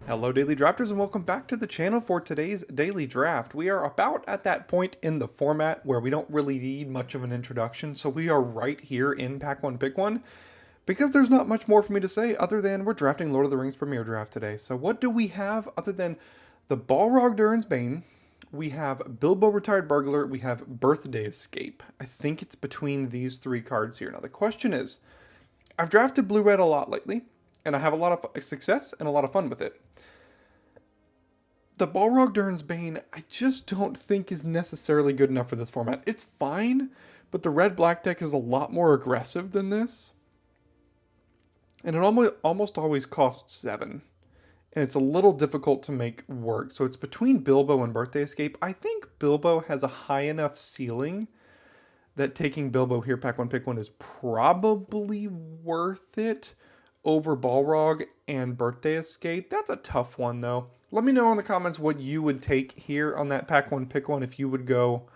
Hello daily drafters and welcome back to the channel for today's daily draft. We are about at that point in the format where we don't really need much of an introduction, so we are right here in Pack 1 Pick 1 because there's not much more for me to say other than we're drafting Lord of the Rings Premier Draft today. So what do we have other than the Balrog Durin's Bane? We have Bilbo Retired Burglar, we have Birthday Escape. I think it's between these three cards here. Now the question is, I've drafted blue-red a lot lately, and I have a lot of success and a lot of fun with it. The Balrog Durin's Bane, I just don't think is necessarily good enough for this format. It's fine, but the red-black deck is a lot more aggressive than this. And it almost always costs 7. And it's a little difficult to make work. So it's between Bilbo and Birthday Escape. I think Bilbo has a high enough ceiling that taking Bilbo here, Pack 1, Pick 1 is probably worth it over Balrog and Birthday Escape. That's a tough one, though. Let me know in the comments what you would take here on that Pack 1, Pick 1 if you would go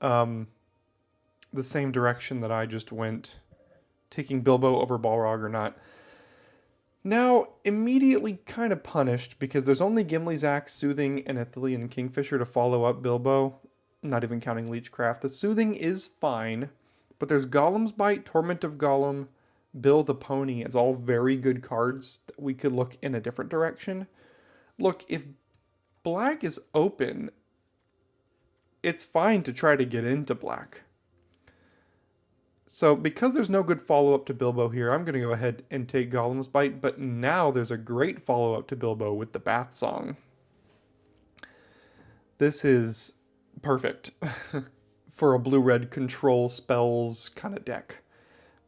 the same direction that I just went, taking Bilbo over Balrog or not. Now, immediately kind of punished because there's only Gimli's Axe, Soothing, and Athelian Kingfisher to follow up Bilbo. Not even counting Leechcraft. The Soothing is fine, but there's Gollum's Bite, Torment of Gollum, Bill the Pony as all very good cards that we could look in a different direction. Look, if black is open, it's fine to try to get into black. So because there's no good follow-up to Bilbo here, I'm going to go ahead and take Gollum's Bite, but now there's a great follow-up to Bilbo with the Bath Song. This is perfect for a blue-red control spells kind of deck.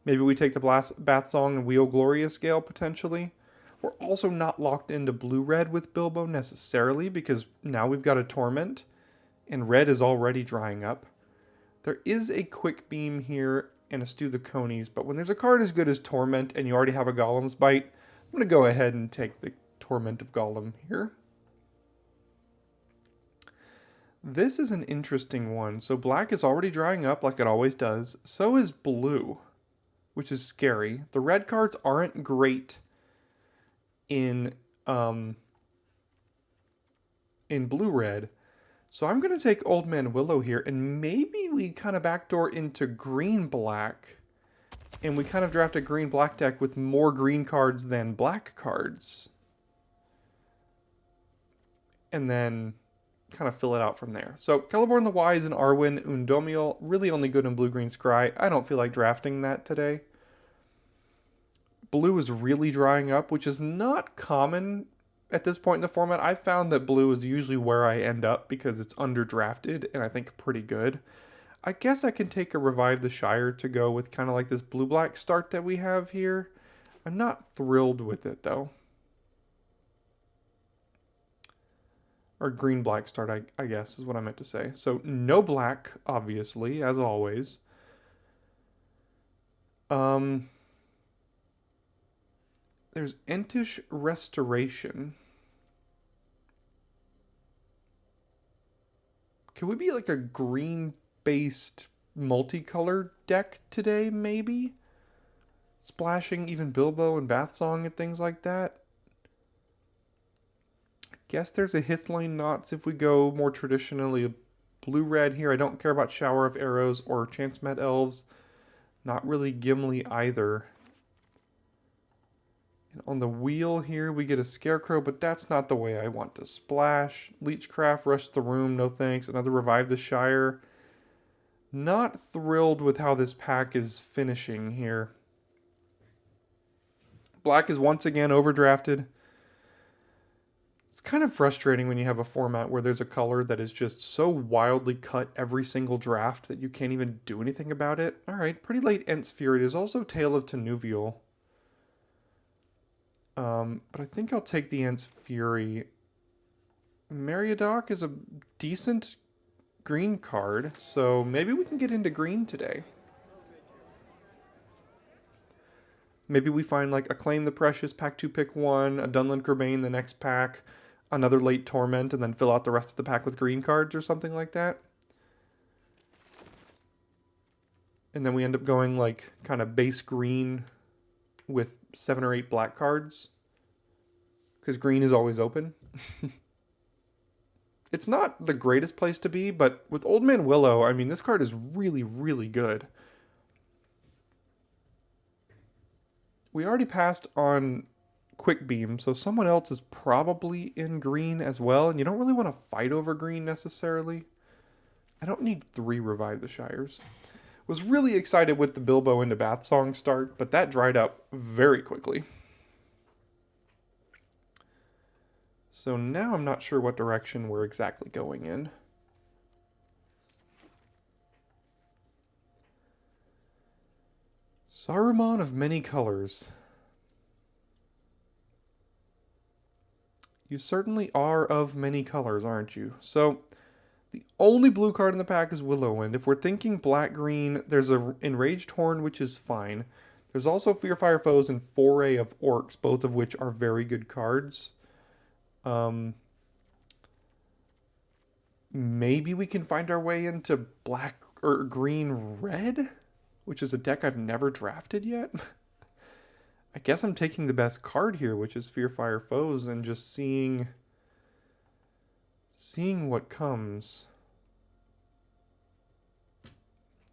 Maybe we take the Bath Song and Wheel Glorious Gale potentially. We're also not locked into blue-red with Bilbo necessarily because now we've got a Torment and red is already drying up. There is a Quick Beam here and a Stew the Conies, but when there's a card as good as Torment and you already have a Gollum's Bite, I'm going to go ahead and take the Torment of Gollum here. This is an interesting one. So black is already drying up like it always does. So is blue, which is scary. The red cards aren't great in blue-red. So I'm going to take Old Man Willow here, and maybe we kind of backdoor into green-black, and we kind of draft a green-black deck with more green cards than black cards. And then kind of fill it out from there. So Celeborn the Wise and Arwen Undomiel, really only good in blue-green scry. I don't feel like drafting that today. Blue is really drying up, which is not common at this point in the format. I found that blue is usually where I end up because it's underdrafted and I think pretty good. I guess I can take a Revive the Shire to go with kind of like this blue-black start that we have here. I'm not thrilled with it though. Or green-black start, I guess, is what I meant to say. So no black, obviously, as always. There's Entish Restoration. Could we be like a green-based multicolor deck today, maybe? Splashing even Bilbo and Bath Song and things like that. Guess there's a Hithlane Knots if we go more traditionally blue-red here. I don't care about Shower of Arrows or Chance Met Elves. Not really Gimli either. And on the wheel here, we get a Scarecrow, but that's not the way I want to splash. Leechcraft, Rush the Room, no thanks. Another Revive the Shire. Not thrilled with how this pack is finishing here. Black is once again overdrafted. It's kind of frustrating when you have a format where there's a color that is just so wildly cut every single draft that you can't even do anything about it. Alright, pretty late Ent's Fury. There's also Tale of Tenuvial. But I think I'll take the Ent's Fury. Meriadoc is a decent green card, so maybe we can get into green today. Maybe we find like Acclaim the Precious, Pack 2 Pick 1, a Dunlin Kerbane the next pack, another late Torment, and then fill out the rest of the pack with green cards or something like that. And then we end up going like kind of base green with 7 or 8 black cards. because green is always open. It's not the greatest place to be, but with Old Man Willow, I mean, this card is really, really good. We already passed on Quick Beam, so someone else is probably in green as well, and you don't really want to fight over green necessarily. I don't need 3 Revive the Shires. Was really excited with the Bilbo into Bath Song start, but that dried up very quickly. So now I'm not sure what direction we're exactly going in. Saruman of many colors. You certainly are of many colors, aren't you? So the only blue card in the pack is Willowwind. If we're thinking black-green, there's a Enraged Horn, which is fine. There's also Fearfire Foes and Foray of Orcs, both of which are very good cards. Maybe we can find our way into black or green red, which is a deck I've never drafted yet. I guess I'm taking the best card here, which is Fearfire Foes, and just seeing what comes.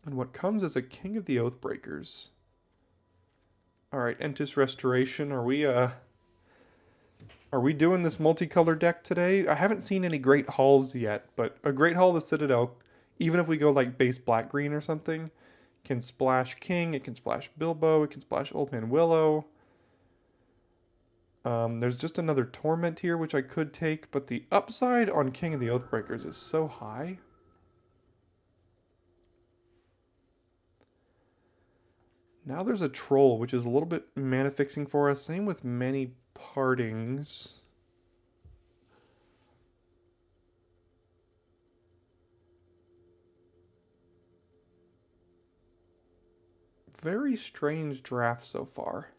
And what comes is a King of the Oathbreakers. Alright, Entis Restoration. Are we doing this multicolor deck today? I haven't seen any Great Halls yet, but a Great Hall of the Citadel, even if we go like base black-green or something, can splash King, it can splash Bilbo, it can splash Old Man Willow. There's just another Torment here, which I could take, but the upside on King of the Oathbreakers is so high. Now there's a Troll, which is a little bit mana fixing for us. Same with Many Partings. Very strange draft so far.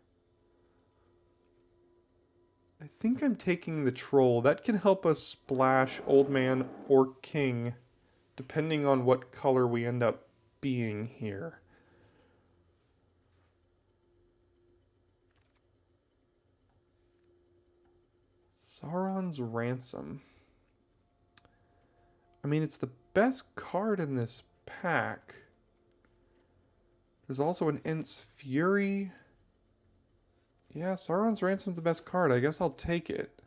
I think I'm taking the Troll. That can help us splash Old Man or King, depending on what color we end up being here. Sauron's Ransom. I mean, it's the best card in this pack. There's also an Ents Fury. Yeah, Sauron's Ransom's the best card. I guess I'll take it.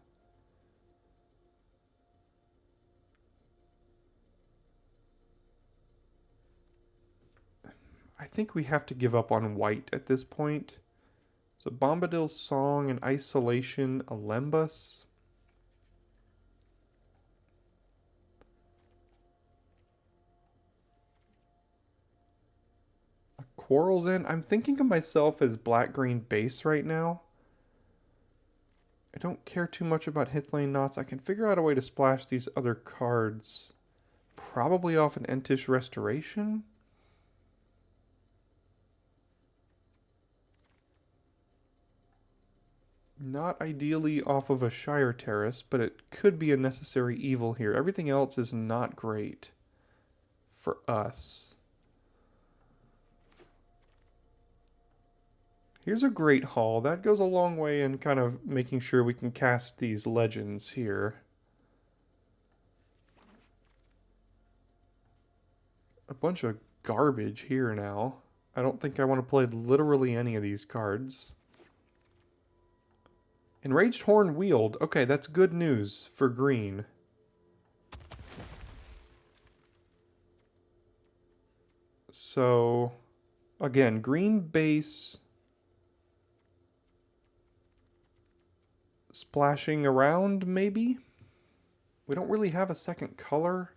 I think we have to give up on white at this point. So Bombadil's Song and Isolation, Alembus. Quarrel's in. I'm thinking of myself as black-green base right now. I don't care too much about Hithlane Knots. I can figure out a way to splash these other cards. Probably off an Entish Restoration. Not ideally off of a Shire Terrace, but it could be a necessary evil here. Everything else is not great for us. Here's a Great Hall. That goes a long way in kind of making sure we can cast these legends here. A bunch of garbage here now. I don't think I want to play literally any of these cards. Enraged Horn Wield. Okay, that's good news for green. So, again, green base... splashing around, maybe? We don't really have a second color.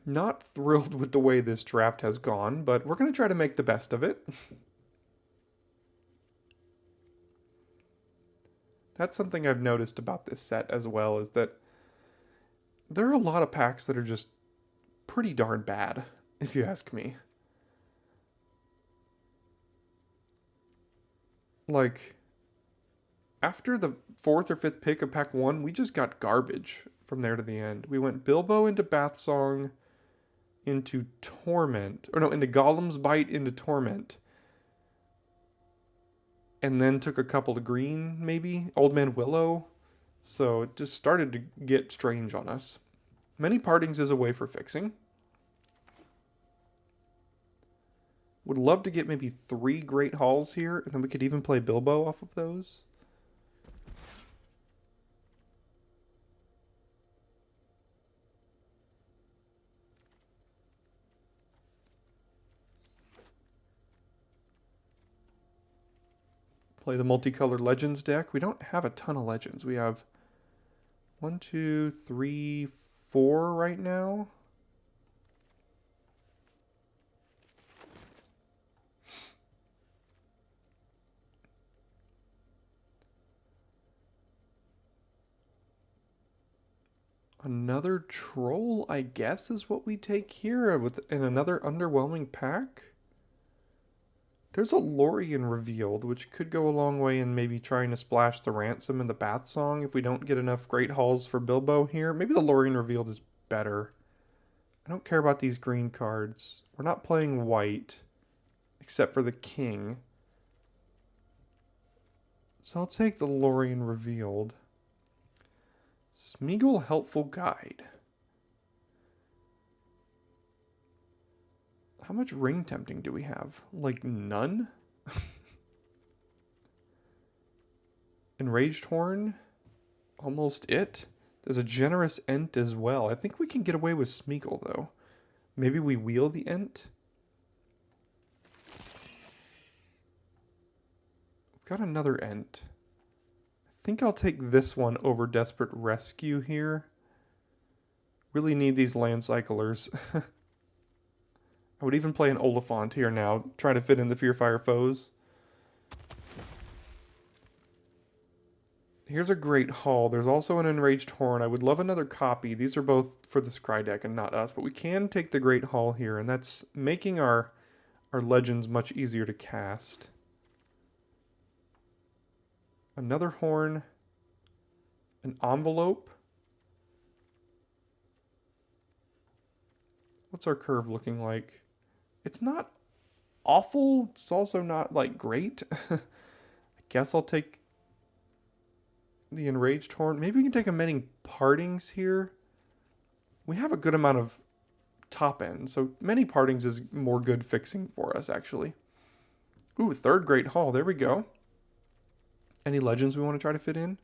Not thrilled with the way this draft has gone, but we're going to try to make the best of it. That's something I've noticed about this set as well, is that there are a lot of packs that are just pretty darn bad, if you ask me. Like, after the 4th or 5th pick of pack 1, we just got garbage from there to the end. We went Bilbo into Bath Song, into Torment. Or no, into Golem's Bite into Torment. And then took a couple of green, maybe? Old Man Willow. So it just started to get strange on us. Many Partings is a way for fixing. Would love to get maybe 3 Great Halls here, and then we could even play Bilbo off of those. Play the multicolored Legends deck. We don't have a ton of Legends. We have 1, 2, 3, 4 right now. Another Troll, I guess, is what we take here, in another underwhelming pack. There's a Lorien revealed, which could go a long way in maybe trying to splash the Ransom and the Bath Song if we don't get enough Great Halls for Bilbo here. Maybe the Lorien revealed is better. I don't care about these green cards. We're not playing white, except for the King. So I'll take the Lorien revealed. Smeagol Helpful Guide. How much Ring Tempting do we have? Like none? Enraged Horn? Almost it. There's a Generous Ent as well. I think we can get away with Smeagol though. Maybe we wheel the Ent? We've got another Ent. I think I'll take this one over Desperate Rescue here. Really need these land cyclers. I would even play an Oliphant here now, trying to fit in the Fearfire foes. Here's a Great Hall. There's also an Enraged Horn. I would love another copy. These are both for the Scry deck and not us, but we can take the Great Hall here, and that's making our Legends much easier to cast. Another Horn. An Envelope. What's our curve looking like? It's not awful. It's also not, like, great. I guess I'll take the Enraged Horn. Maybe we can take a Many Partings here. We have a good amount of top end, so Many Partings is more good fixing for us, actually. Ooh, 3rd Great Hall. There we go. Any Legends we want to try to fit in?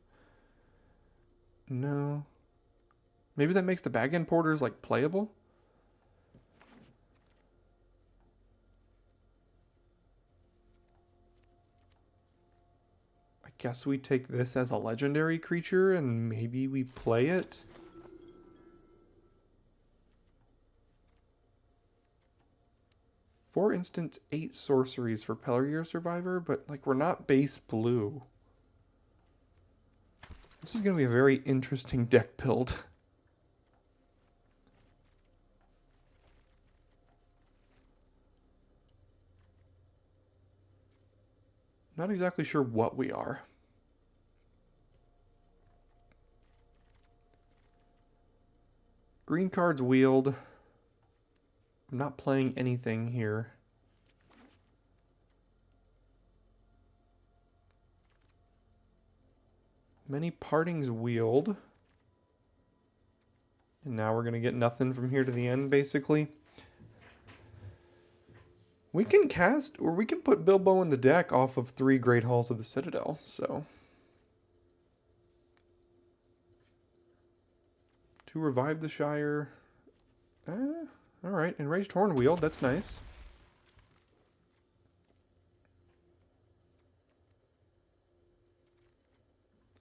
No. Maybe that makes the Bag End Porters, like, playable? I guess we take this as a legendary creature and maybe we play it. For instance, 8 sorceries for Pelerier Survivor, but like we're not base blue. This is going to be a very interesting deck build. Not exactly sure what we are. Green cards wheeled. I'm not playing anything here. Many Partings wheeled. And now we're going to get nothing from here to the end, basically. We can cast, or we can put Bilbo in the deck off of 3 Great Halls of the Citadel, so. To revive the Shire. Alright, Enraged Horn wheeled, that's nice.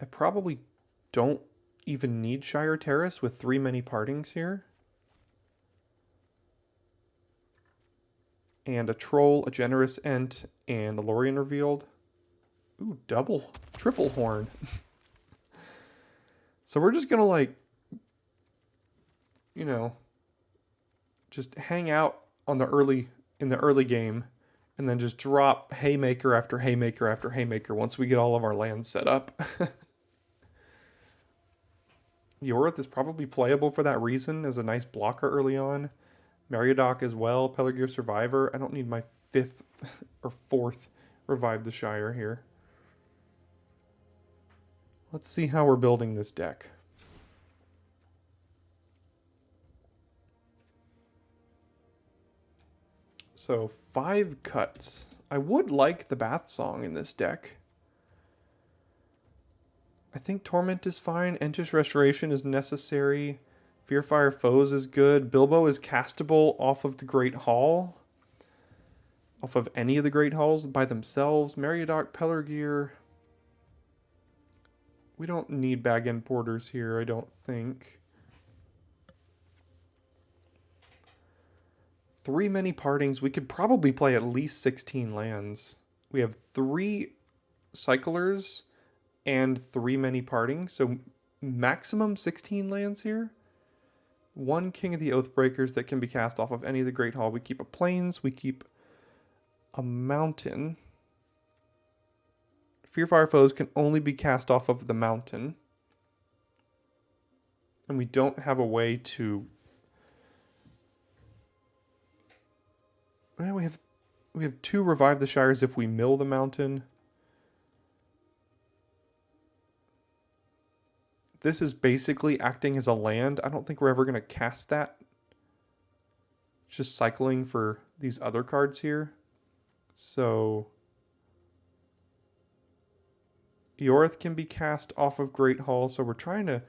I probably don't even need Shire Terrace with 3 Many Partings here. And a Troll, a Generous Ent, and a Lorien revealed. Ooh, triple Horn. So we're just gonna, like, you know, just hang out on in the early game, and then just drop Haymaker after Haymaker after Haymaker once we get all of our lands set up. Yorith is probably playable for that reason as a nice blocker early on. Meriadoc as well. Pelargir Survivor. I don't need my 5th or 4th Revive the Shire here. Let's see how we're building this deck. So 5 cuts. I would like the Bath Song in this deck. I think Torment is fine. Entish Restoration is necessary. Fearfire Foes is good. Bilbo is castable off of the Great Hall. Off of any of the Great Halls by themselves. Meriadoc, Pelargir. We don't need Bag End Porters here, I don't think. 3 Many Partings. We could probably play at least 16 lands. We have 3 Cyclers and 3 Many Partings, so maximum 16 lands here. 1 King of the Oathbreakers that can be cast off of any of the Great Hall. We keep a Plains, we keep a Mountain. Fearfire Foes can only be cast off of the Mountain. And we don't have a way to... Well, we have 2 Revive the Shires if we mill the Mountain. This is basically acting as a land. I don't think we're ever going to cast that. It's just cycling for these other cards here. So Yorith can be cast off of Great Hall, so we're trying to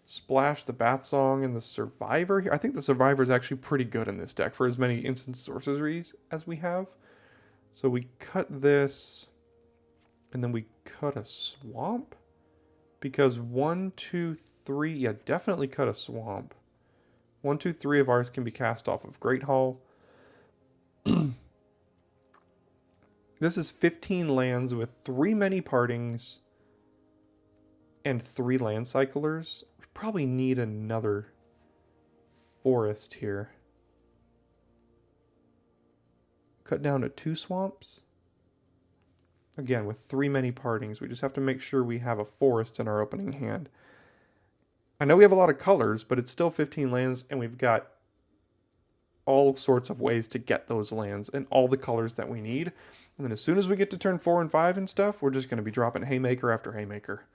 splash the Bath Song and the Survivor here. I think the Survivor is actually pretty good in this deck for as many instant sorceries as we have. So we cut this, and then we cut a Swamp. Because 1, 2, 3, yeah, definitely cut a Swamp. 1, 2, 3 of ours can be cast off of Great Hall. This is 15 lands with 3 Many Partings and 3 Land Cyclers. We probably need another forest here. Cut down to 2 swamps. Again, with 3 Many Partings, we just have to make sure we have a forest in our opening hand. I know we have a lot of colors, but it's still 15 lands, and we've got all sorts of ways to get those lands and all the colors that we need. And then as soon as we get to turn 4 and 5 and stuff, we're just going to be dropping Haymaker after Haymaker.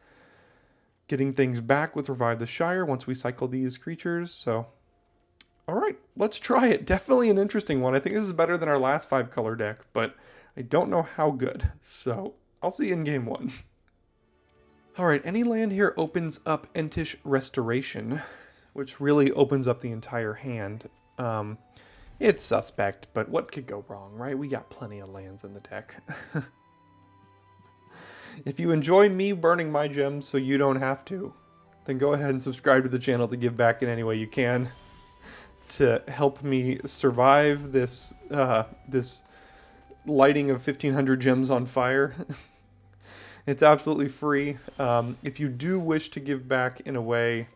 Getting things back with Revive the Shire once we cycle these creatures, so... Alright, let's try it. Definitely an interesting one. I think this is better than our last 5 color deck, but I don't know how good. So, I'll see you in game 1. Alright, any land here opens up Entish Restoration, which really opens up the entire hand. It's suspect, but what could go wrong, right? We got plenty of lands in the deck. If you enjoy me burning my gems so you don't have to, then go ahead and subscribe to the channel to give back in any way you can to help me survive this this lighting of 1,500 gems on fire. It's absolutely free. If you do wish to give back in a way,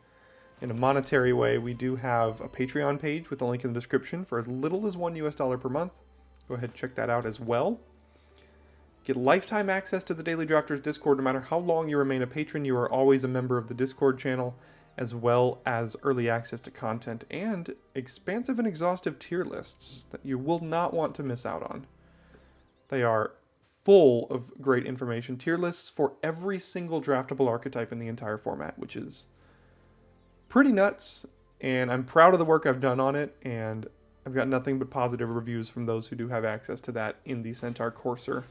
in a monetary way, we do have a Patreon page with a link in the description for as little as $1 per month. Go ahead and check that out as well. Get lifetime access to the Daily Drafters Discord. No matter how long you remain a patron, you are always a member of the Discord channel, as well as early access to content and expansive and exhaustive tier lists that you will not want to miss out on. They are full of great information. Tier lists for every single draftable archetype in the entire format, which is pretty nuts, and I'm proud of the work I've done on it, and I've got nothing but positive reviews from those who do have access to that in the Centaur Courser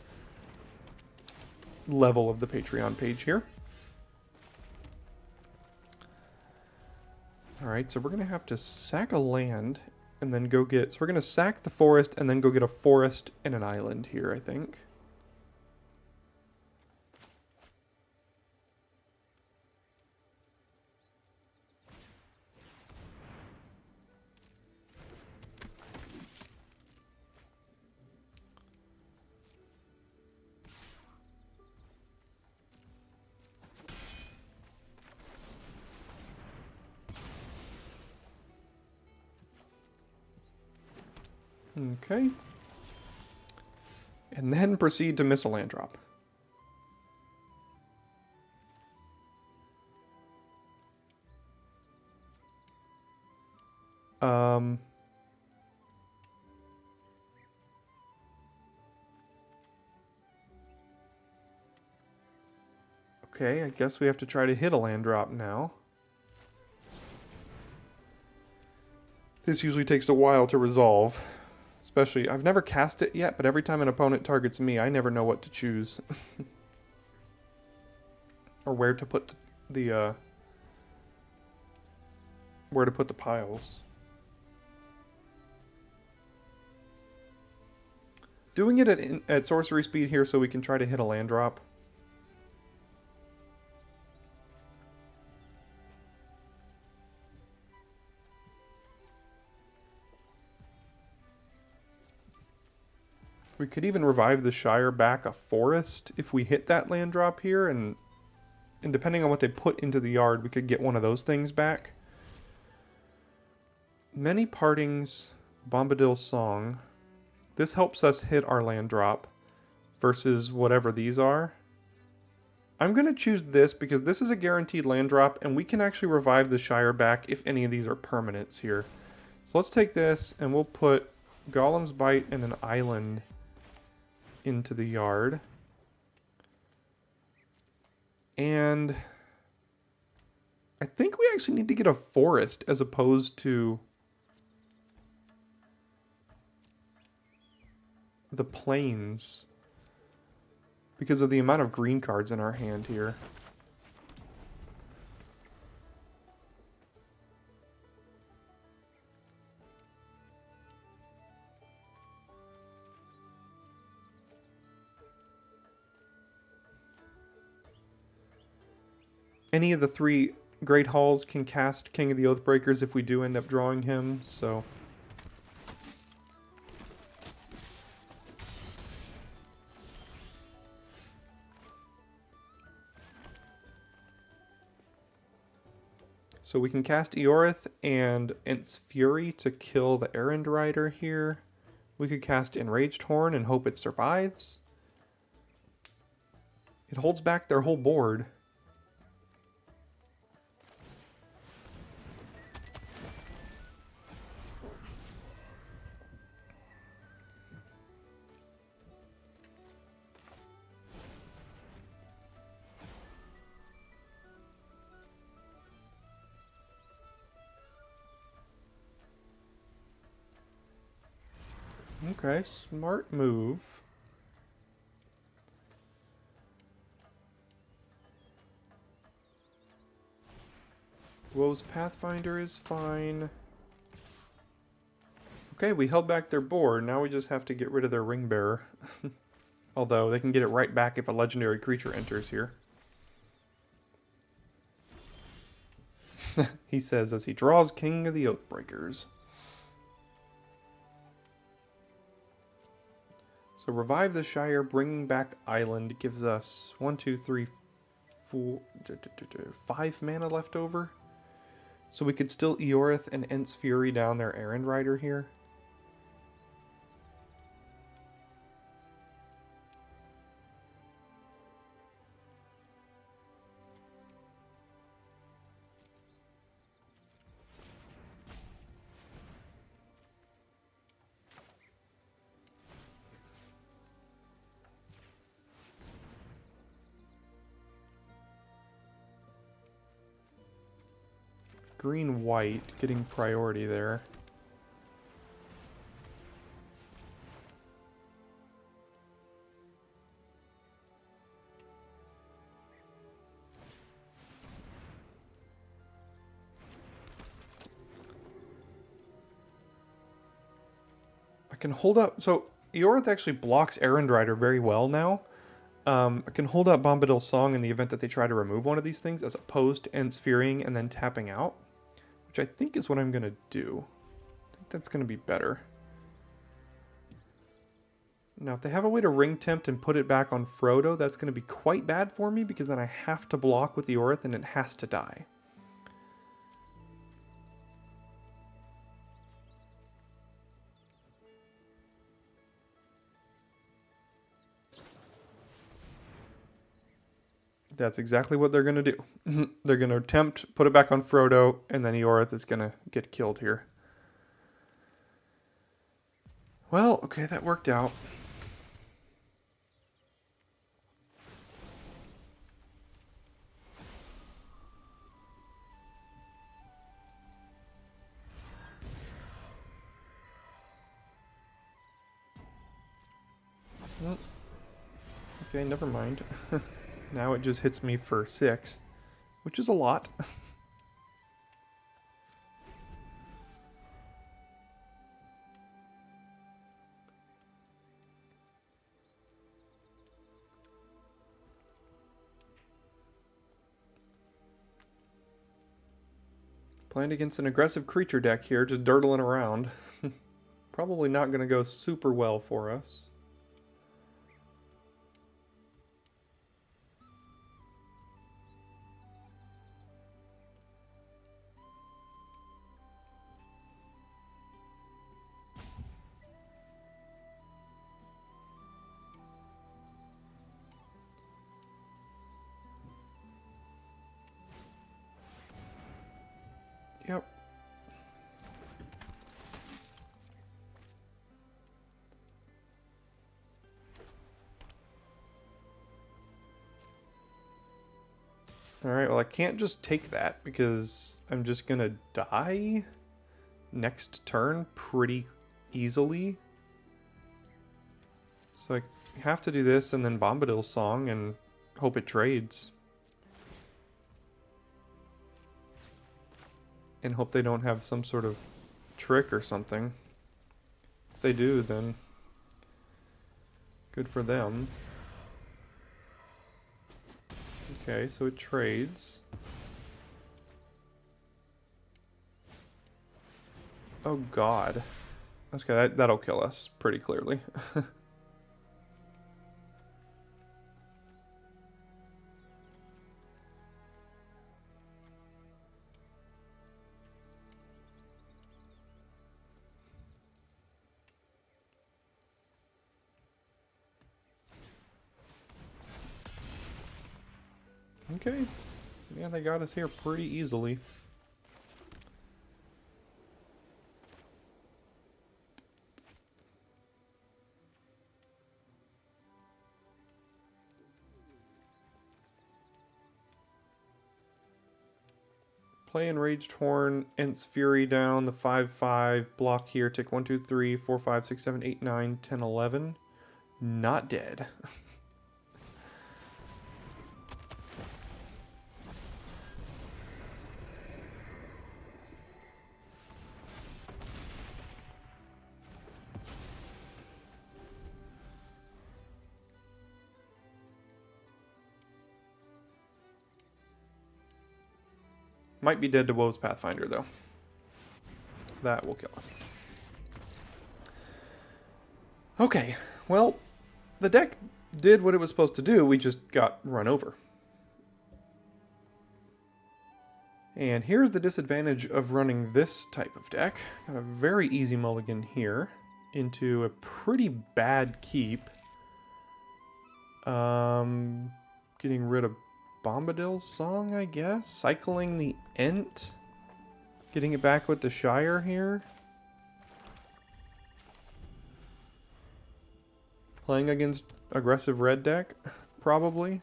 level of the Patreon page here. Alright, so we're going to have to sack a land and then go get... So we're going to sack the forest and then go get a forest and an island here, I think. Okay. And then proceed to miss a land drop. Okay, I guess we have to try to hit a land drop now. This usually takes a while to resolve. Especially, I've never cast it yet, but every time an opponent targets me, I never know what to choose. Or where to put the piles. Doing it at sorcery speed here so we can try to hit a land drop. We could even revive the Shire back a forest if we hit that land drop here, and depending on what they put into the yard, we could get one of those things back. Many Partings, Bombadil's Song. This helps us hit our land drop versus whatever these are. I'm going to choose this because this is a guaranteed land drop, and we can actually revive the Shire back if any of these are permanents here. So let's take this, and we'll put Golem's Bite and an island into the yard. And I think we actually need to get a forest as opposed to the plains because of the amount of green cards in our hand here. Any of the three Great Halls can cast King of the Oathbreakers if we do end up drawing him, so... So we can cast Eorith and Ent's Fury to kill the Errand Rider here. We could cast Enraged Horn and hope it survives. It holds back their whole board. Okay, smart move. Woe's Pathfinder is fine. Okay, we held back their board. Now we just have to get rid of their Ring Bearer. Although, they can get it right back if a legendary creature enters here. He says as he draws King of the Oathbreakers. So revive the Shire, bringing back Island gives us 1, 2, 3, 4, 5 mana left over. So we could still Eorith and Ent's Fury down their Errand Rider here. Green-white getting priority there. I can hold up. So Eorith actually blocks Errand Rider very well now. I can hold out Bombadil's Song in the event that they try to remove one of these things, as opposed to Ent's Furying and then tapping out, which I think is what I'm going to do. I think that's going to be better. Now, if they have a way to Ring Tempt and put it back on Frodo, that's going to be quite bad for me, because then I have to block with the Eorith and it has to die. That's exactly what they're going to do. They're going to attempt, put it back on Frodo, and then Eorith is going to get killed here. Well, okay, that worked out. Okay, never mind. Now it just hits me for 6, which is a lot. Playing against an aggressive creature deck here, just dirtling around. Probably not going to go super well for us. Yep. Alright, well I can't just take that because I'm just gonna die next turn pretty easily. So I have to do this and then Bombadil's Song and hope it trades. And hope they don't have some sort of trick or something. If they do, then good for them. Okay, so it trades. Oh god. Okay, that'll kill us pretty clearly. Okay. Yeah, they got us here pretty easily. Play Enraged Horn, Ent's Fury down, the 5/5, block here, take 1, 2, 3, 4, 5, 6, 7, 8, 9, 10, 11. Not dead. Might be dead to Woe's Pathfinder, though. That will kill us. Okay, well, the deck did what it was supposed to do, we just got run over. And here's the disadvantage of running this type of deck. Got a very easy mulligan here into a pretty bad keep. Getting rid of Bombadil's Song, I guess. Cycling the Ent. Getting it back with the Shire here. Playing against aggressive red deck, probably.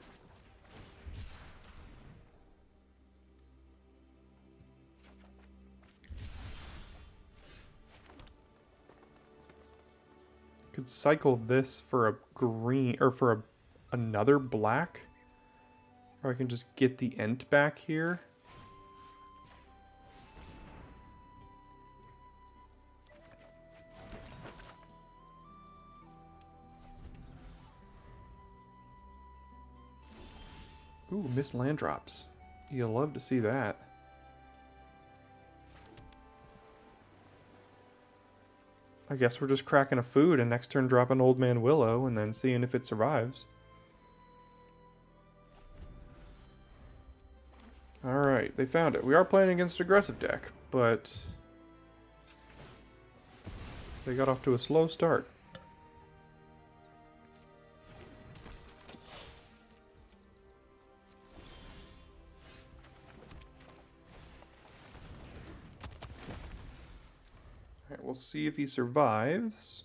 Could cycle this for a green, or for another black. Or I can just get the Ent back here. Ooh, missed land drops. You'll love to see that. I guess we're just cracking a food and next turn dropping Old Man Willow and then seeing if it survives. Alright, they found it. We are playing against aggressive deck, but they got off to a slow start. Alright, we'll see if he survives.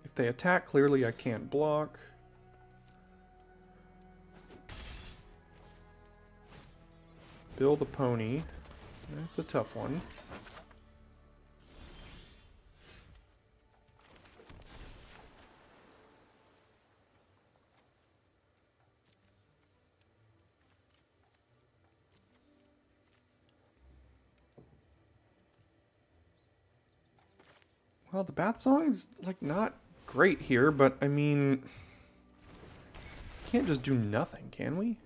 If they attack, clearly I can't block. Bill the Pony. That's a tough one. Well, the Bath Song's, like, not great here, but, I mean... Can't just do nothing, can we?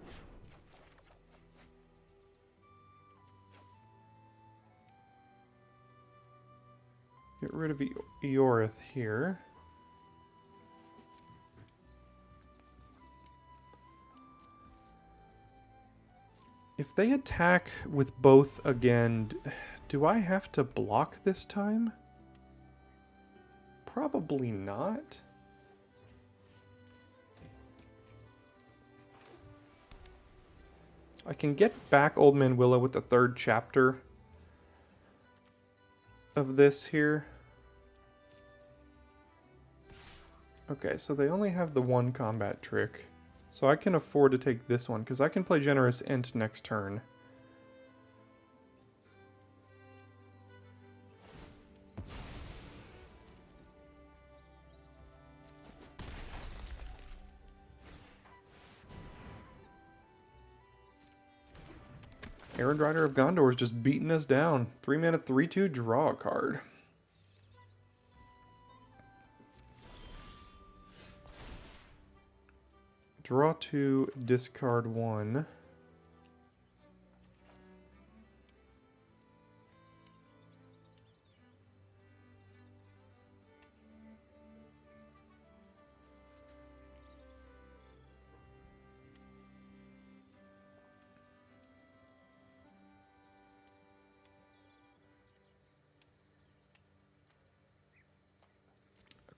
Get rid of Eorith here. If they attack with both again, do I have to block this time? Probably not. I can get back Old Man Willow with the 3rd chapter of this here. Okay, so they only have the 1 combat trick. So I can afford to take this one, because I can play Generous Ent next turn. Errand Rider of Gondor is just beating us down. 3 mana, 3/2, draw a card. Draw 2, discard 1.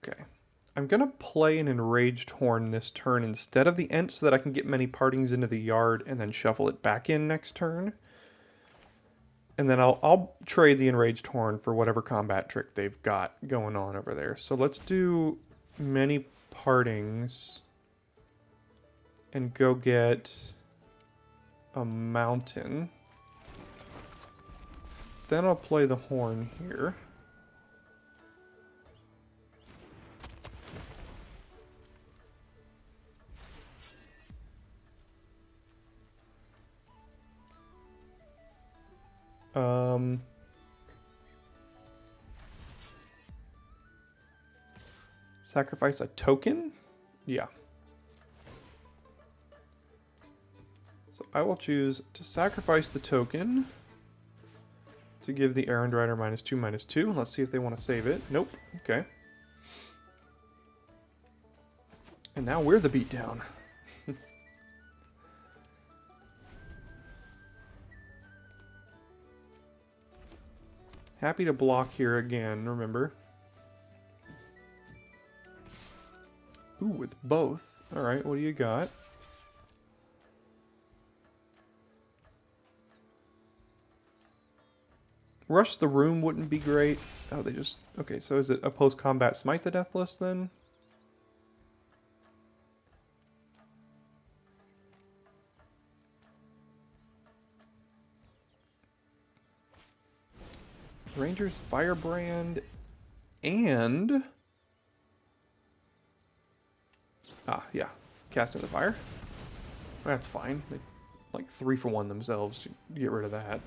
Okay. I'm going to play an Enraged Horn this turn instead of the Ent so that I can get many partings into the yard and then shuffle it back in next turn. And then I'll trade the Enraged Horn for whatever combat trick they've got going on over there. So let's do many partings and go get a mountain. Then I'll play the horn here. Sacrifice a token? Yeah. So I will choose to sacrifice the token to give the Errand Rider -2/2. Let's see if they want to save it. Nope. Okay. And now we're the beatdown. Happy to block here again, remember. Ooh, with both. Alright, what do you got? Rush the Room wouldn't be great. Oh, they just... Okay, so is it a post-combat Smite the Deathless then? Ranger's Firebrand and... Ah, yeah. Cast into Fire. That's fine. They like 3-for-1 themselves to get rid of that.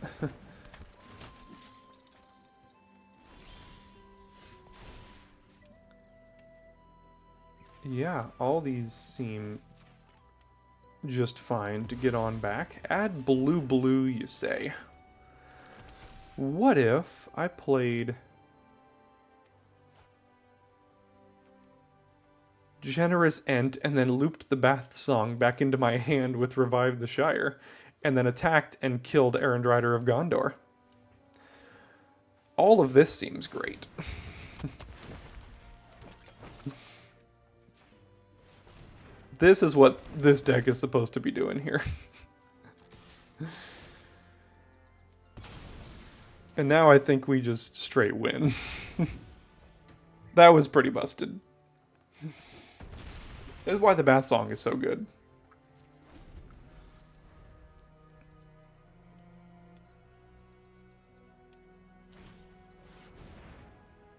Yeah, all these seem just fine to get on back. Add blue, you say. What if I played Generous Ent and then looped the Bath Song back into my hand with Revive the Shire, and then attacked and killed Errand Rider of Gondor? All of this seems great. This is what this deck is supposed to be doing here. And now I think we just straight win. That was pretty busted. That's why the Bath Song is so good.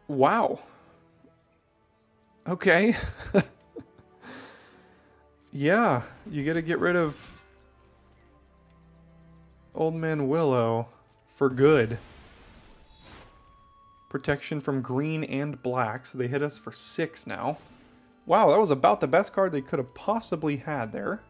Wow. Okay. Yeah, you gotta get rid of Old Man Willow for good. Protection from green and black, so they hit us for 6 now. Wow, that was about the best card they could have possibly had there.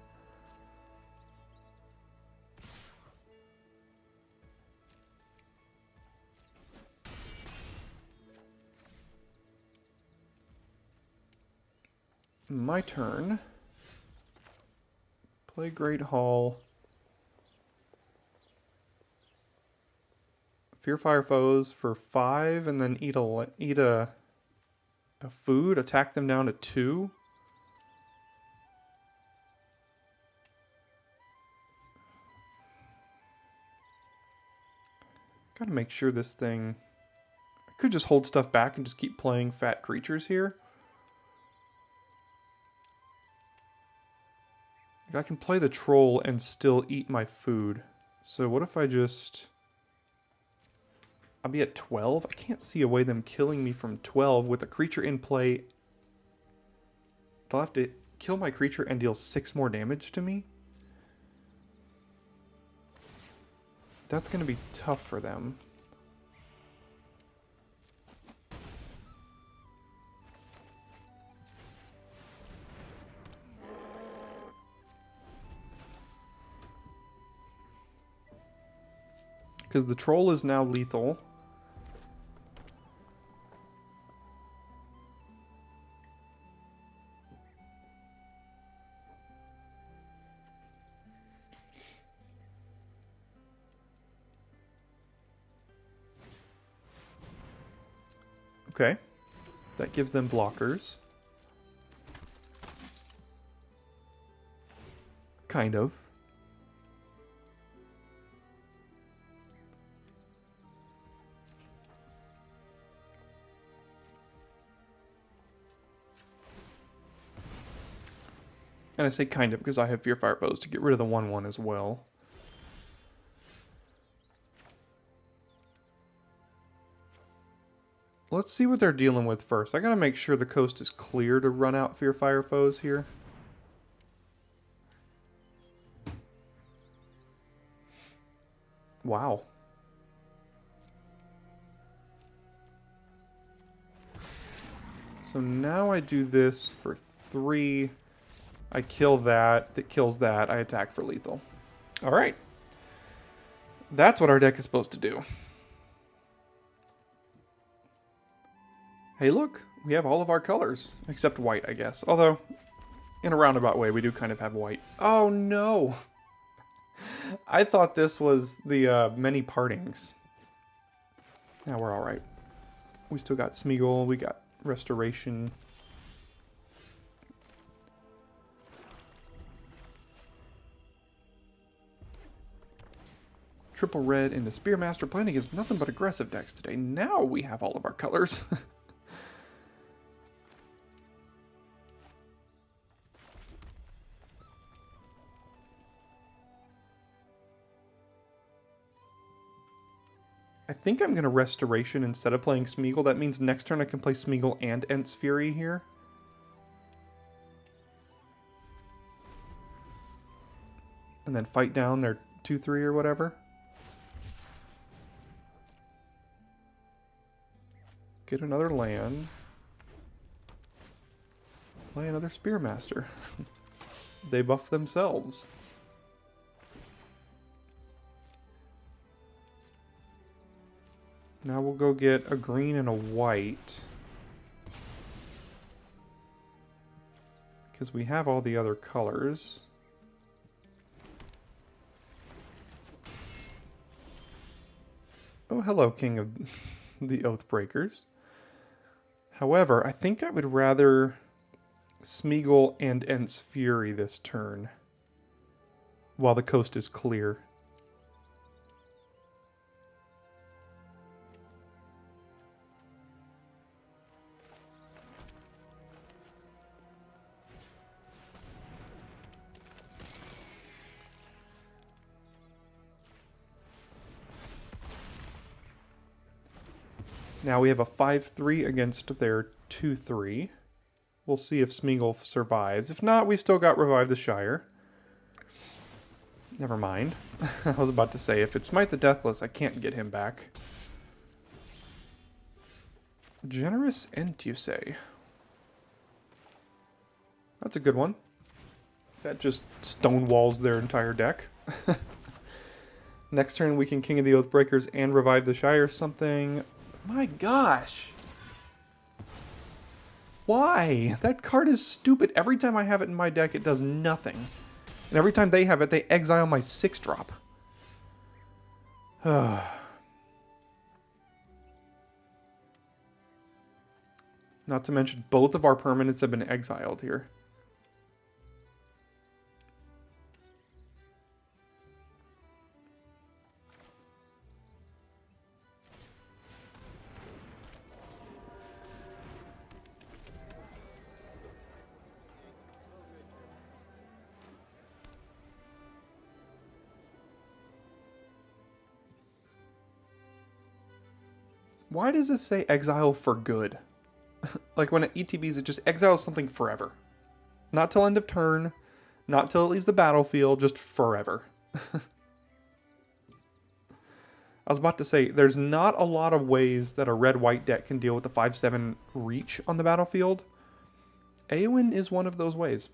My turn. Play Great Hall. Fear Fire foes for 5, and then eat a food. Attack them down to 2. Gotta make sure this thing... I could just hold stuff back and just keep playing fat creatures here. I can play the troll and still eat my food. So what if I just... I'll be at 12? I can't see a way them killing me from 12 with a creature in play. They'll have to kill my creature and deal 6 more damage to me? That's going to be tough for them. Because the troll is now lethal. Okay. That gives them blockers. Kind of. And I say kind of because I have Fear Fire foes to get rid of the 1/1 as well. Let's see what they're dealing with first. I gotta make sure the coast is clear to run out Fear Fire foes here. Wow. So now I do this for 3. I kill that. That kills that. I attack for lethal. Alright. That's what our deck is supposed to do. Hey, look. We have all of our colors. Except white, I guess. Although, in a roundabout way, we do kind of have white. Oh, no. I thought this was the many partings. Now we're alright. We still got Smeagol. We got Restoration. Triple red into Spearmaster, playing against nothing but aggressive decks today. Now we have all of our colors. I think I'm going to Restoration instead of playing Smeagol. That means next turn I can play Smeagol and Ent's Fury here. And then fight down their 2/3 or whatever. Get another land. Play another Spearmaster. They buff themselves. Now we'll go get a green and a white. Because we have all the other colors. Oh, hello, King of the Oathbreakers. However, I think I would rather Smeagol and Ent's Fury this turn. While the coast is clear. Now we have a 5-3 against their 2-3. We'll see if Smeagol survives. If not, we still got Revive the Shire. Never mind. I was about to say, if it's Smite the Deathless, I can't get him back. Generous Ent, you say? That's a good one. That just stonewalls their entire deck. Next turn we can King of the Oathbreakers and Revive the Shire something. My gosh! Why? That card is stupid. Every time I have it in my deck, it does nothing. And every time they have it, they exile my 6-drop. Not to mention, both of our permanents have been exiled here. Why does this say exile for good? Like when it ETBs, it just exiles something forever. Not till end of turn, not till it leaves the battlefield, just forever. I was about to say, there's not a lot of ways that a red-white deck can deal with the 5/7 reach on the battlefield. Eowyn is one of those ways.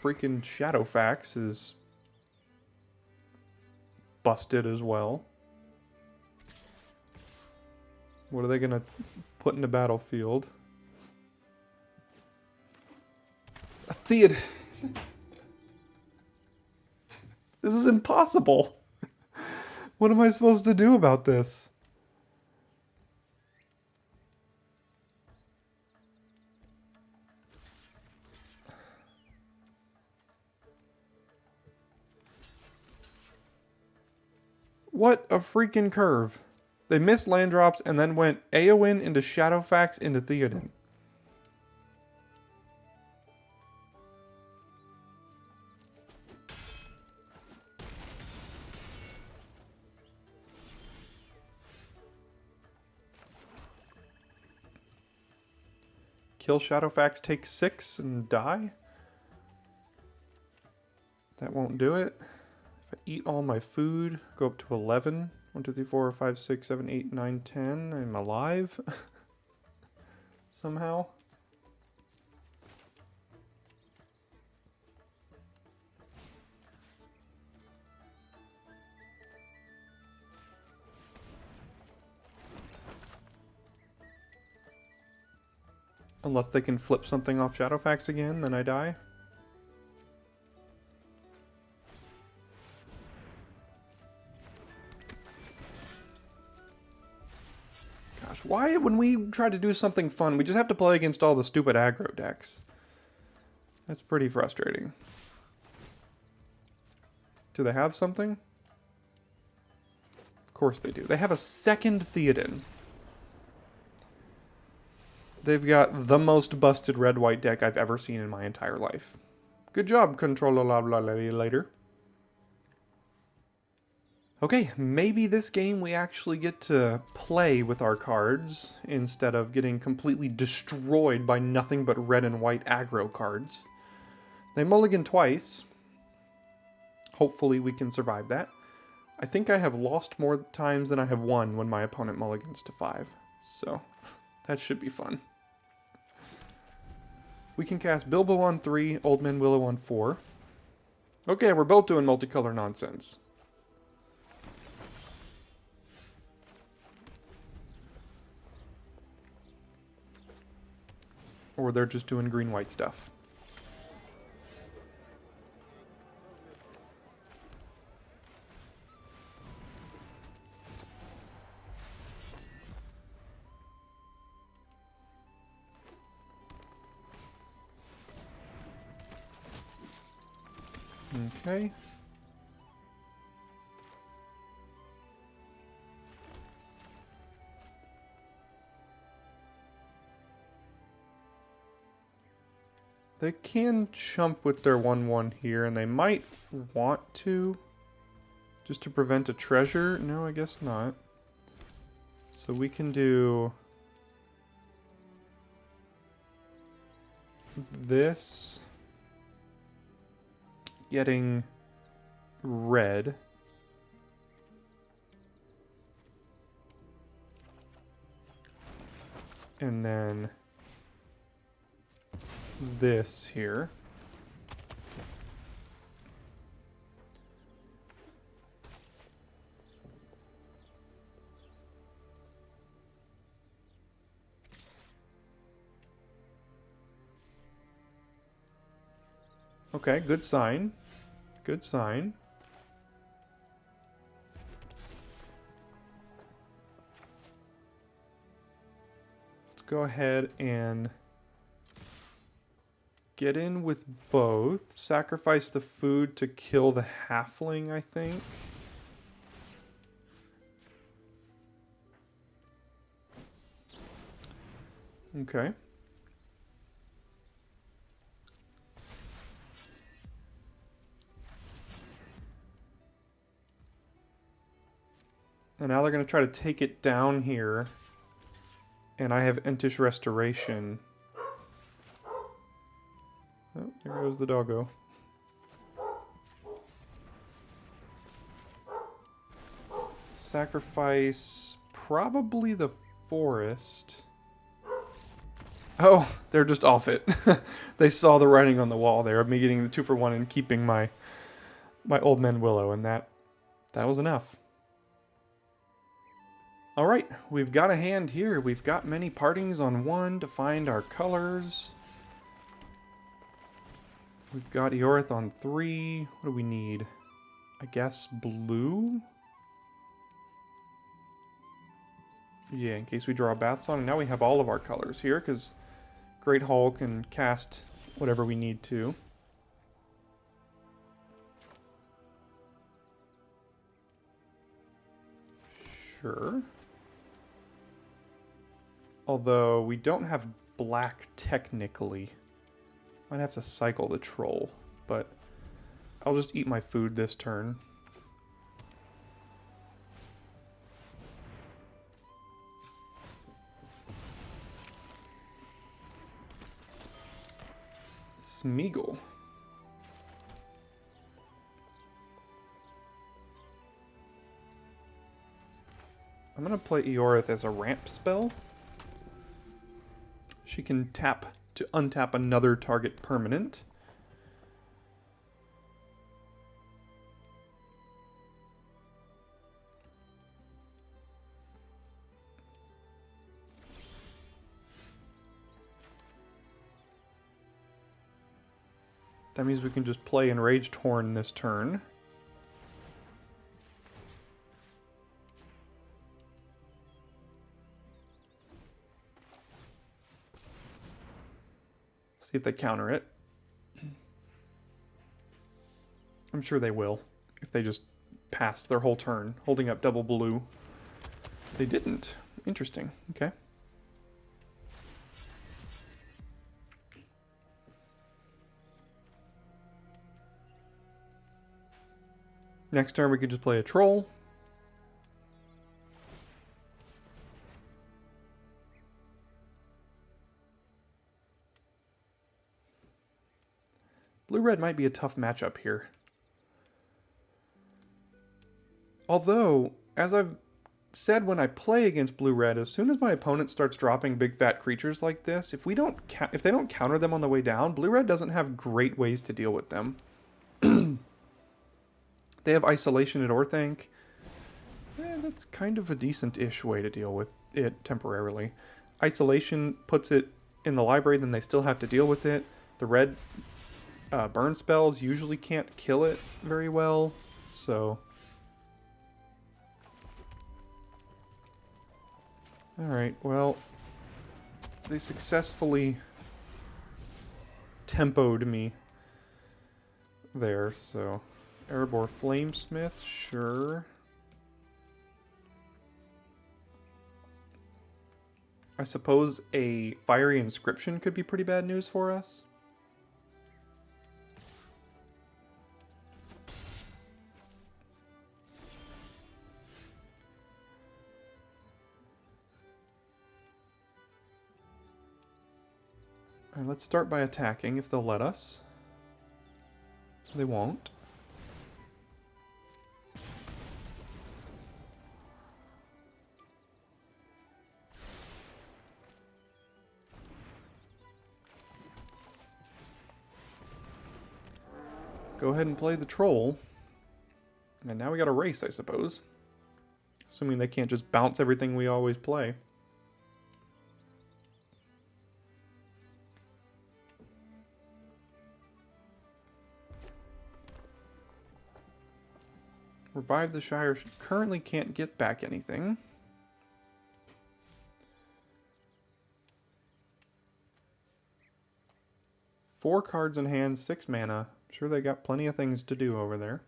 Freaking Shadowfax is busted as well. What are they gonna put in the battlefield? A Theod. This is impossible. What am I supposed to do about this? What a freaking curve. They missed land drops and then went Eowyn into Shadowfax into Theoden. Kill Shadowfax, take 6 and die? That won't do it. If I eat all my food, go up to 11. 1, 2, 3, 4, 5, 6, 7, 8, 9, 10. I'm alive. Somehow. Unless they can flip something off Shadowfax again, then I die. Gosh, why when we try to do something fun, we just have to play against all the stupid aggro decks? That's pretty frustrating. Do they have something? Of course they do. They have a second Theoden. They've got the most busted red-white deck I've ever seen in my entire life. Good job, controller later. Okay, maybe this game we actually get to play with our cards instead of getting completely destroyed by nothing but red and white aggro cards. They mulligan twice. Hopefully we can survive that. I think I have lost more times than I have won when my opponent mulligans to 5. So, that should be fun. We can cast Bilbo on 3, Old Man Willow on 4. Okay, we're both doing multicolor nonsense. Or they're just doing green-white stuff. Okay. They can chump with their 1/1 here, and they might want to. Just to prevent a treasure? No, I guess not. So we can do this. Getting red. And then this here. Okay, good sign. Good sign. Let's go ahead and get in with both. Sacrifice the food to kill the halfling, I think. Okay. And now they're going to try to take it down here. And I have Entish Restoration. Oh, there goes the doggo. Sacrifice probably the forest. Oh, they're just off it. They saw the writing on the wall there of me getting the 2-for-1 and keeping my Old Man Willow, and that was enough. All right, we've got a hand here. We've got many partings on 1 to find our colors. We've got Eorith on 3. What do we need? I guess blue? Yeah, in case we draw a Bath Song. Now we have all of our colors here, because Great Hall can cast whatever we need to. Sure. Although, we don't have black technically. Might have to cycle the troll, but I'll just eat my food this turn. Smeagol. I'm going to play Eorith as a ramp spell. She can tap to untap another target permanent. That means we can just play Enraged Horn this turn. See if they counter it. I'm sure they will, if they just passed their whole turn, holding up double blue. They didn't. Interesting. Okay. Next turn we can just play a troll. Blue-red might be a tough matchup here. Although, as I've said when I play against blue-red, as soon as my opponent starts dropping big fat creatures like this, if they don't counter them on the way down, blue-red doesn't have great ways to deal with them. They have Isolation at Orthanc. That's kind of a decent-ish way to deal with it temporarily. Isolation puts it in the library, then they still have to deal with it. The red burn spells usually can't kill it very well, so... Alright, well... They successfully tempoed me there, so... Erebor Flamesmith, sure. I suppose a Fiery Inscription could be pretty bad news for us. Alright, let's start by attacking if they'll let us. They won't. Go ahead and play the troll. And now we got a race, I suppose. Assuming they can't just bounce everything we always play. Revive the Shire currently can't get back anything. Four cards in hand, 6 mana. I'm sure they got plenty of things to do over there.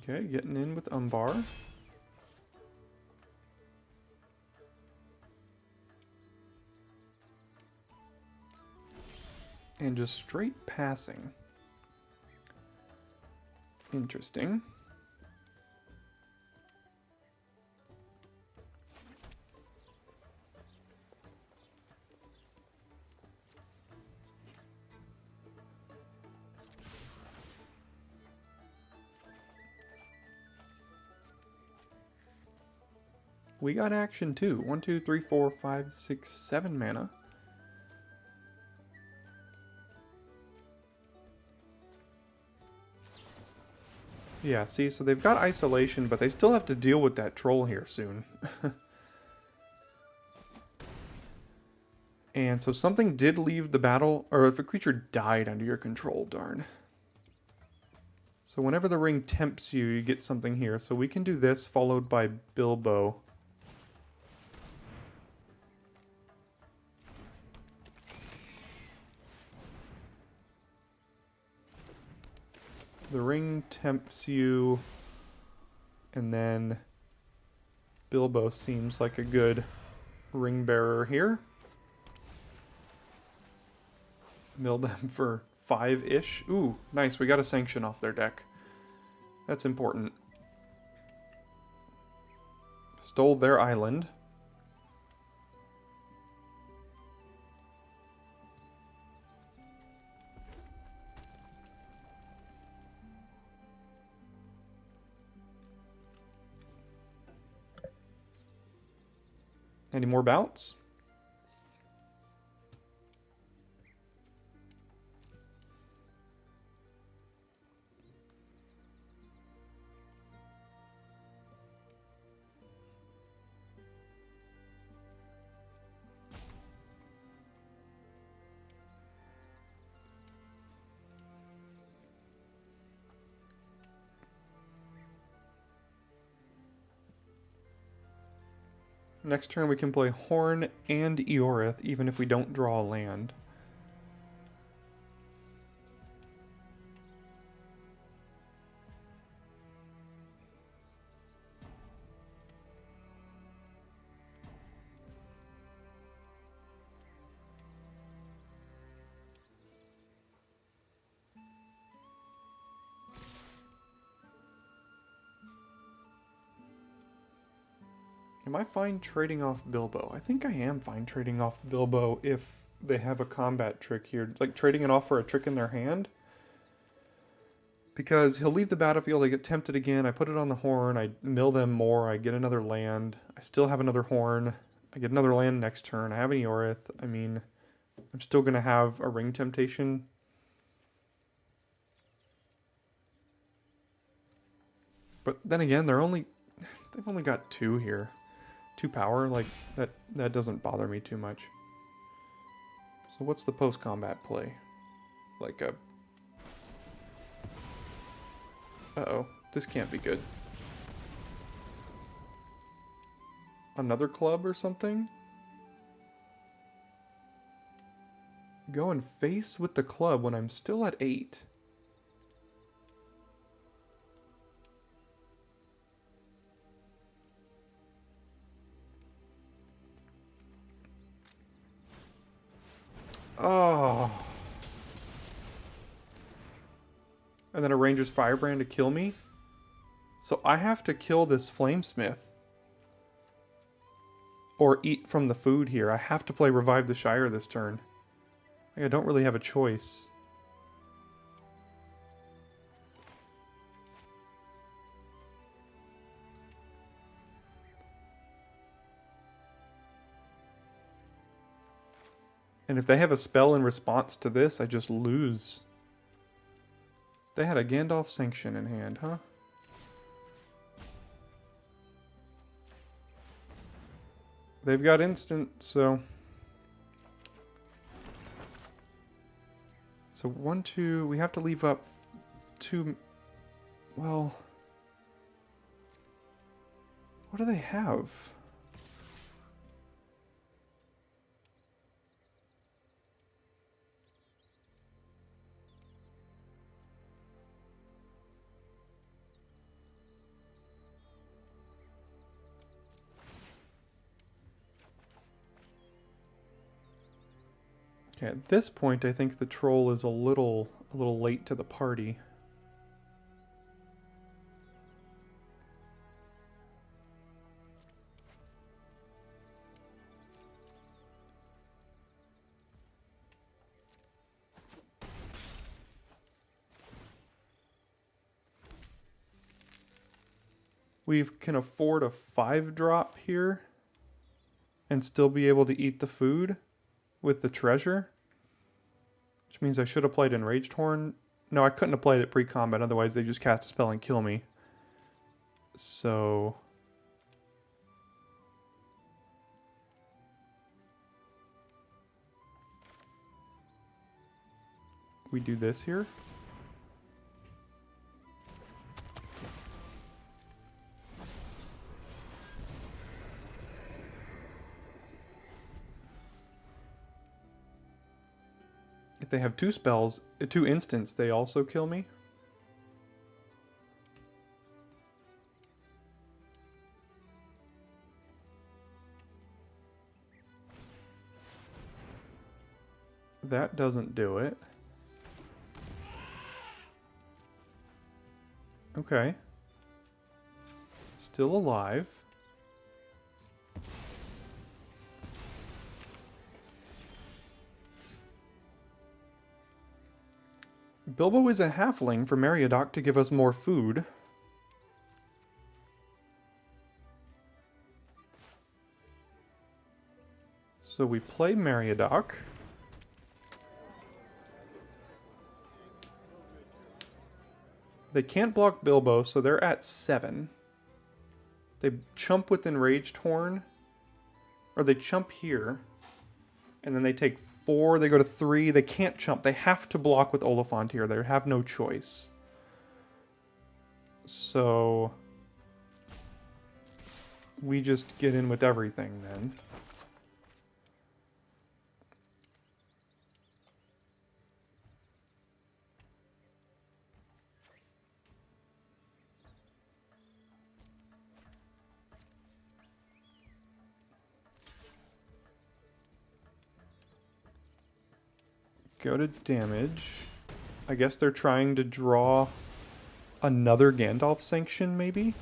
Okay, getting in with Umbar. And just straight passing. Interesting. We got action too. 1, 2, 3, 4, 5, 6, 7 mana. Yeah, see, so they've got isolation, but they still have to deal with that troll here soon. And so something did leave the battle, or if a creature died under your control, darn. So whenever the ring tempts you, you get something here. So we can do this, followed by Bilbo. The ring tempts you, and then Bilbo seems like a good ring bearer here. Mill them for 5-ish. Ooh, nice. We got a sanction off their deck. That's important. Stole their island. Any more bouts? Next turn we can play Horn and Eorith, even if we don't draw a land. Am I fine trading off Bilbo? I think I am fine trading off Bilbo if they have a combat trick here. It's like trading it off for a trick in their hand. Because he'll leave the battlefield, I get tempted again, I put it on the horn, I mill them more, I get another land, I still have another horn, I get another land next turn, I have an Eorith. I mean, I'm still going to have a ring temptation. But then again, they've only got 2 here. 2 power, like, that doesn't bother me too much. So what's the post-combat play? Like a... Uh-oh, this can't be good. Another club or something? Go and face with the club when I'm still at 8. Oh. And then a Ranger's Firebrand to kill me. So I have to kill this Flamesmith. Or eat from the food here. I have to play Revive the Shire this turn. Like, I don't really have a choice. And if they have a spell in response to this, I just lose. They had a Gandalf Sanction in hand, huh? They've got instant, so... So 1, 2, we have to leave up 2... Well... What do they have? Okay, at this point, I think the troll is a little late to the party. We can afford a 5-drop here and still be able to eat the food with the treasure, which means I should have played Enraged Horn. No, I couldn't have played it pre-combat, otherwise they just cast a spell and kill me. So... we do this here. If they have 2 spells, 2 instants, they also kill me. That doesn't do it. Okay. Still alive. Bilbo is a halfling for Meriadoc to give us more food. So we play Meriadoc. They can't block Bilbo, so they're at 7. They chump with Enraged Horn. Or they chump here. And then they take 4, they go to 3. They can't chump. They have to block with Oliphant here. They have no choice. So... we just get in with everything then. Go to damage. I guess they're trying to draw another Gandalf Sanction, maybe?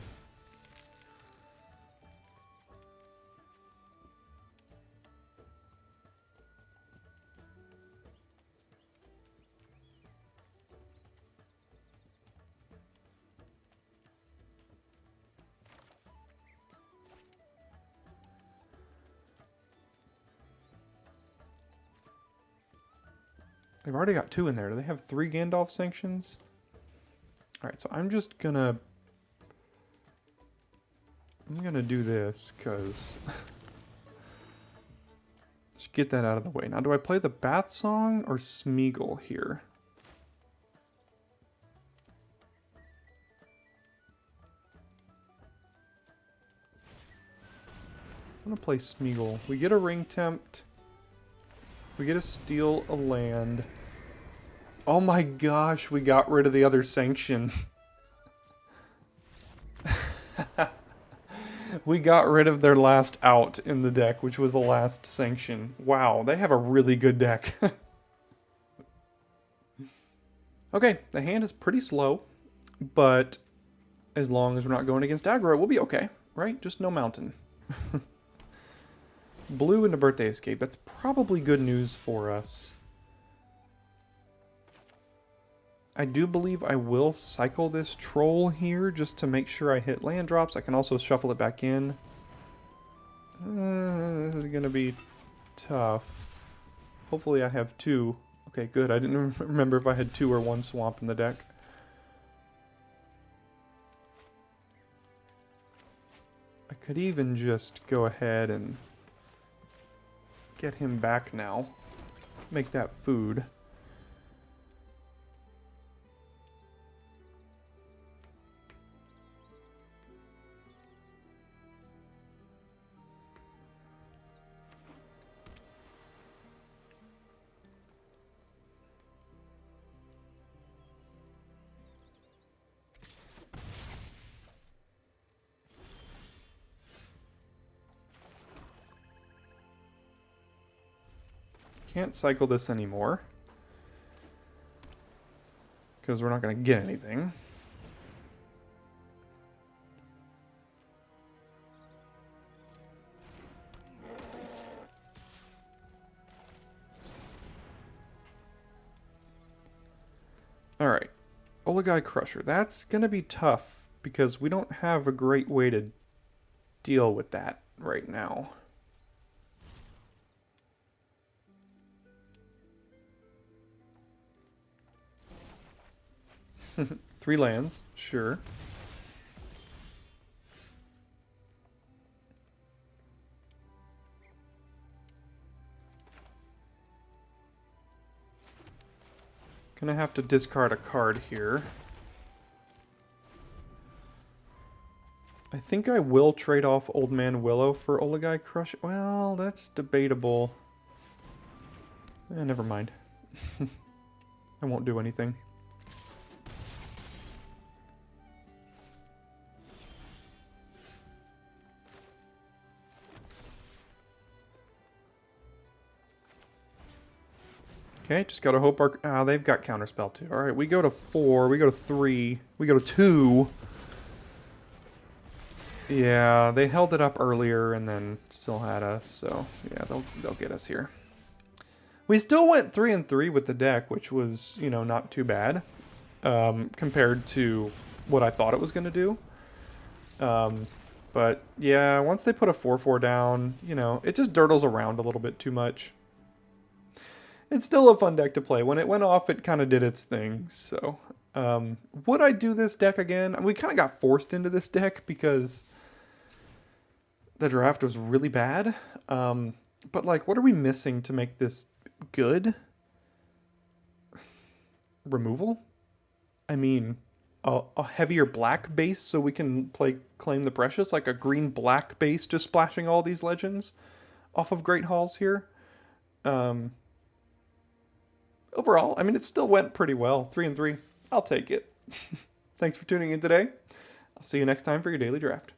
They've already got 2 in there. Do they have 3 Gandalf Sanctions? Alright, so I'm just gonna... I'm gonna do this, because... just get that out of the way. Now, do I play the Bat Song or Smeagol here? I'm gonna play Smeagol. We get a Ring Tempt. We get to steal a land. Oh my gosh, we got rid of the other sanction. We got rid of their last out in the deck, which was the last sanction. Wow, they have a really good deck. Okay, the hand is pretty slow, but as long as we're not going against aggro, we'll be okay, right? Just no mountain. Blue into Birthday Escape. That's probably good news for us. I do believe I will cycle this troll here just to make sure I hit land drops. I can also shuffle it back in. This is going to be tough. Hopefully I have 2. Okay, good. I didn't remember if I had 2 or 1 swamp in the deck. I could even just go ahead and get him back now. Make that food. Can't cycle this anymore because we're not going to get anything. Alright, Oligai Crusher. That's going to be tough because we don't have a great way to deal with that right now. Three lands, sure. Gonna have to discard a card here. I think I will trade off Old Man Willow for Oligai Crush. Well, that's debatable. Never mind. I won't do anything. Okay, just gotta hope our... they've got Counterspell too. Alright, we go to 4, we go to 3, we go to 2. Yeah, they held it up earlier and then still had us, so yeah, they'll get us here. We still went 3 and 3 with the deck, which was, you know, not too bad compared to what I thought it was gonna do. But yeah, once they put a 4/4 down, you know, it just dirtles around a little bit too much. It's still a fun deck to play. When it went off, it kind of did its thing. So, would I do this deck again? We kind of got forced into this deck because the draft was really bad. But, like, what are we missing to make this good? Removal? I mean, a heavier black base so we can play Claim the Precious? Like a green-black base just splashing all these legends off of Great Halls here? Overall, I mean, it still went pretty well. 3 and 3. I'll take it. Thanks for tuning in today. I'll see you next time for your daily draft.